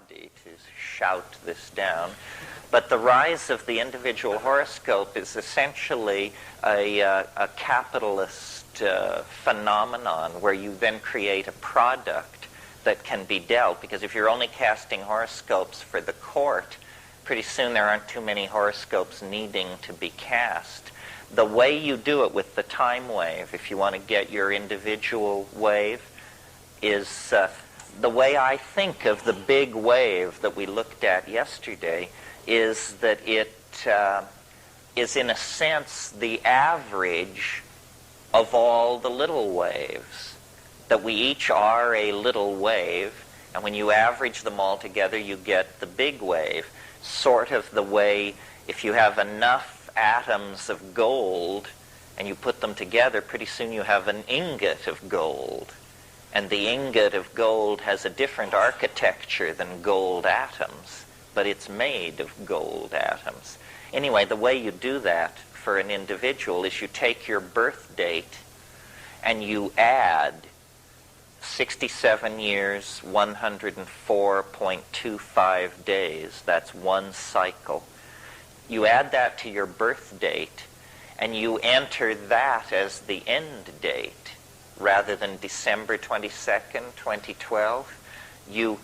body to shout this down. But the rise of the individual horoscope is essentially a capitalist phenomenon where you then create a product that can be dealt. Because if you're only casting horoscopes for the court, pretty soon there aren't too many horoscopes needing to be cast. The way you do it with the time wave, if you want to get your individual wave, is the way I think of the big wave that we looked at yesterday is that it is in a sense the average of all the little waves. That we each are a little wave, and when you average them all together you get the big wave. Sort of the way if you have enough atoms of gold and you put them together, pretty soon you have an ingot of gold. And the ingot of gold has a different architecture than gold atoms, but it's made of gold atoms. Anyway, the way you do that for an individual is you take your birth date and you add 67 years, 104.25 days. That's one cycle. You add that to your birth date, and you enter that as the end date, rather than December 22nd, 2012. You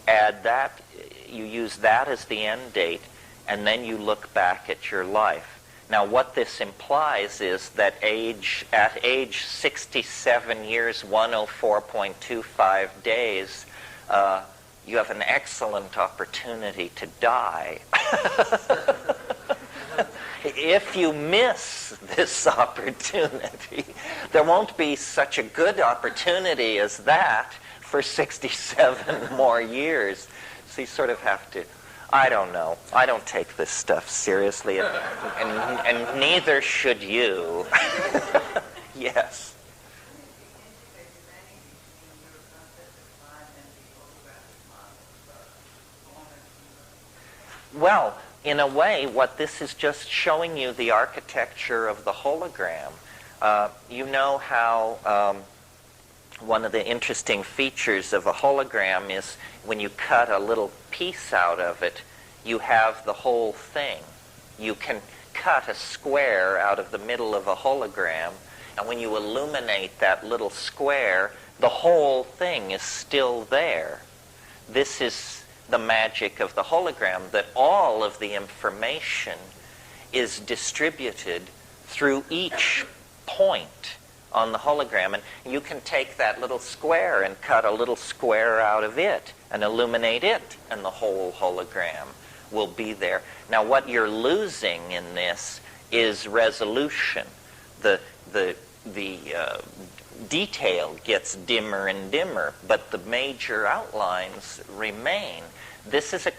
add that, you use that as the end date, and then you look back at your life. Now, what this implies is that at age 67 years, 104.25 days, you have an excellent opportunity to die. If you miss this opportunity, there won't be such a good opportunity as that for 67 more years. So you sort of have to, I don't know. I don't take this stuff seriously, and neither should you. Yes. Well, in a way, what this is just showing you the architecture of the hologram. You know how one of the interesting features of a hologram is when you cut a little piece out of it, you have the whole thing. You can cut a square out of the middle of a hologram, and when you illuminate that little square, the whole thing is still there. This is the magic of the hologram, that all of the information is distributed through each point on the hologram. And you can take that little square and cut a little square out of it and illuminate it, and the whole hologram will be there. Now, what you're losing in this is resolution. The detail gets dimmer and dimmer, but the major outlines remain. This is a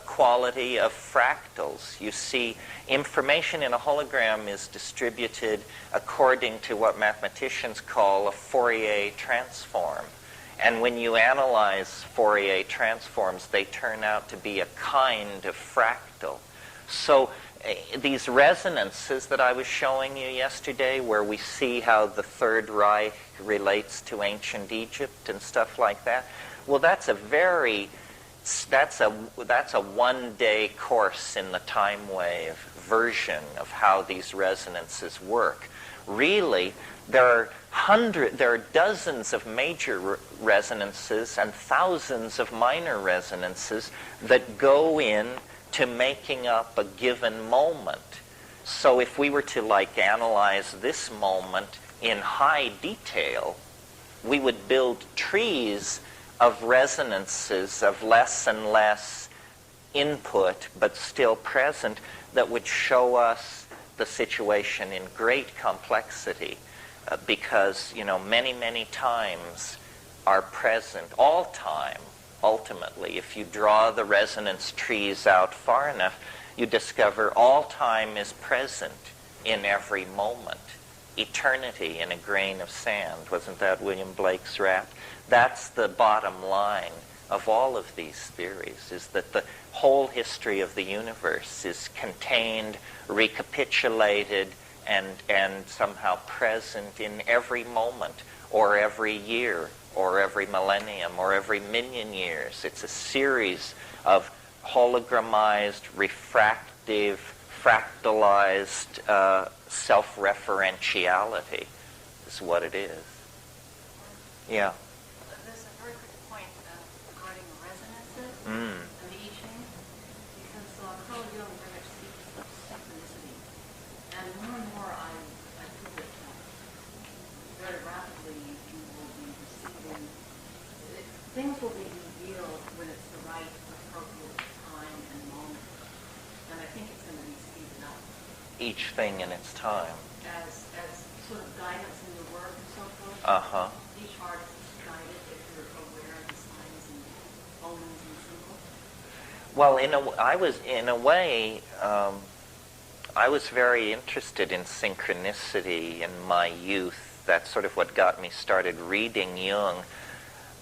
quality of fractals. You see, information in a hologram is distributed according to what mathematicians call a Fourier transform. And when you analyze Fourier transforms, they turn out to be a kind of fractal. So these resonances that I was showing you yesterday, where we see how the Third Reich relates to ancient Egypt and stuff like that, well, that's a one-day course in the time wave version of how these resonances work. Really, there are dozens of major resonances and thousands of minor resonances that go in to making up a given moment. So if we were to analyze this moment in high detail, we would build trees of resonances of less and less input but still present that would show us the situation in great complexity, because many times are present. All time, ultimately, if you draw the resonance trees out far enough, you discover all time is present in every moment. Eternity in a grain of sand. Wasn't that William Blake's rap? That's the bottom line of all of these theories, is that the whole history of the universe is contained, recapitulated, and somehow present in every moment, or every year, or every millennium, or every million years. It's a series of hologramized, refractive, fractalized self-referentiality is what it is. Yeah. There's a very quick point regarding resonances Mm. and the I Ching, because Carl Jung very much speaks of synchronicity. And more I feel that very rapidly you will be receiving, things will be revealed when it's the right, appropriate time and moment. And I think it's going to be speeded up. Each thing in its time. As sort of guidance in your work and so forth. Uh-huh. Each artist is guided if you're aware of the signs and omens and symbols. Well, I was very interested in synchronicity in my youth. That's sort of what got me started reading Jung.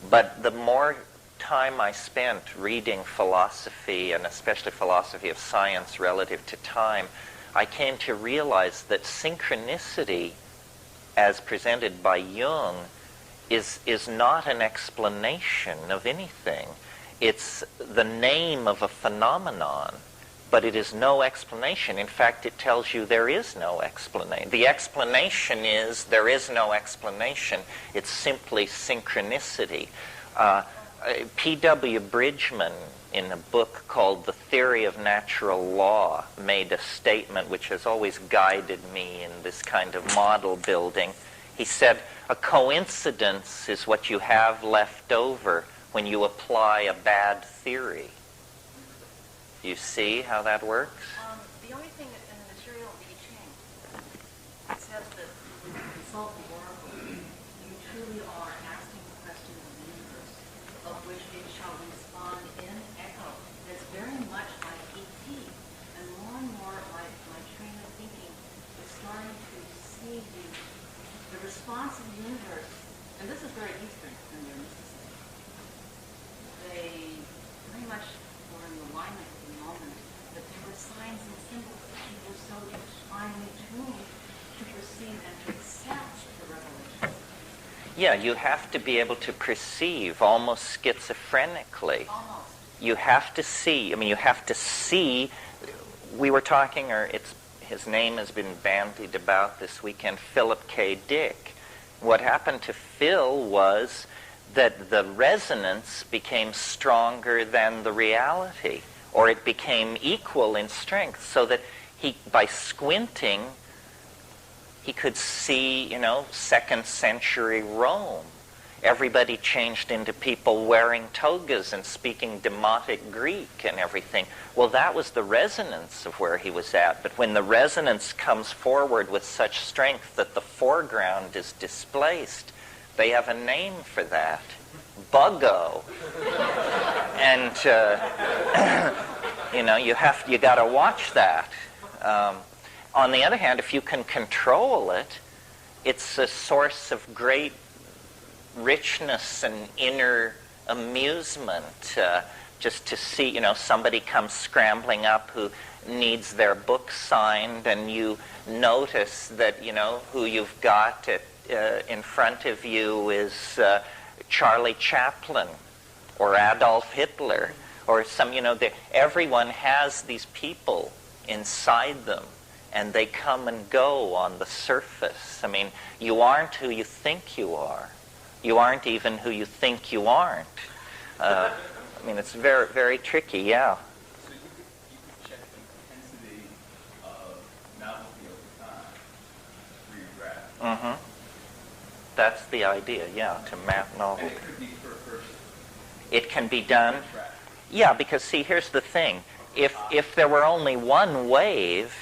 But the more time I spent reading philosophy, and especially philosophy of science relative to time, I came to realize that synchronicity, as presented by Jung, is not an explanation of anything. It's the name of a phenomenon, but it is no explanation. In fact, it tells you there is no explanation. The explanation is there is no explanation. It's simply synchronicity. P.W. Bridgman, in a book called The Theory of Natural Law, made a statement which has always guided me in this kind of model building. He said, a coincidence is what you have left over when you apply a bad theory. You see how that works? The only thing in the material of the I Ching, it says that when you consult the oracle, you truly are asking the question of the universe, of which it shall respond in echo. It's very much like E.T. And more my train of thinking is starting to see the response of the universe, and this is very Eastern in their mysticism. They very much were in alignment with the moment, that there were signs and symbols that you were so finely tuned to perceive and to accept the revelation. Yeah, you have to be able to perceive almost schizophrenically. Almost. You have to see. I mean, you have to see. We were talking, his name has been bandied about this weekend, Philip K. Dick. What happened to Phil was that the resonance became stronger than the reality, or it became equal in strength, so that by squinting, he could see, 2nd century Rome. Everybody changed into people wearing togas and speaking Demotic Greek and everything. Well, that was the resonance of where he was at. But when the resonance comes forward with such strength that the foreground is displaced, they have a name for that. Buggo. And, you got to watch that. On the other hand, if you can control it, it's a source of great richness and inner amusement, just to see, somebody comes scrambling up who needs their book signed, and you notice that, who you've got in front of you is Charlie Chaplin or Adolf Hitler or everyone has these people inside them, and they come and go on the surface. I mean, you aren't who you think you are. You aren't even who you think you aren't. It's very, very tricky, yeah. So you could check the intensity of novelty over time through your graph. Mm-hmm. That's the idea, yeah, to map novelty. And it could be per person. It can be done. Yeah, because see, here's the thing. If there were only one wave,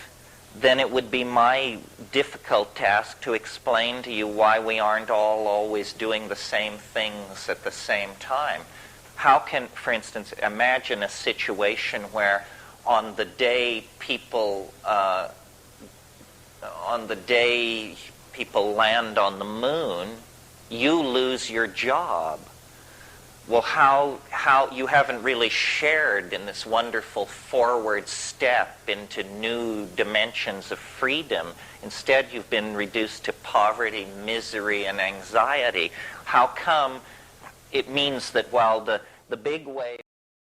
then it would be my difficult task to explain to you why we aren't all always doing the same things at the same time. How can, for instance, imagine a situation where on the day people land on the moon, you lose your job. Well, how you haven't really shared in this wonderful forward step into new dimensions of freedom. Instead, you've been reduced to poverty, misery, and anxiety. How come it means that while the big wave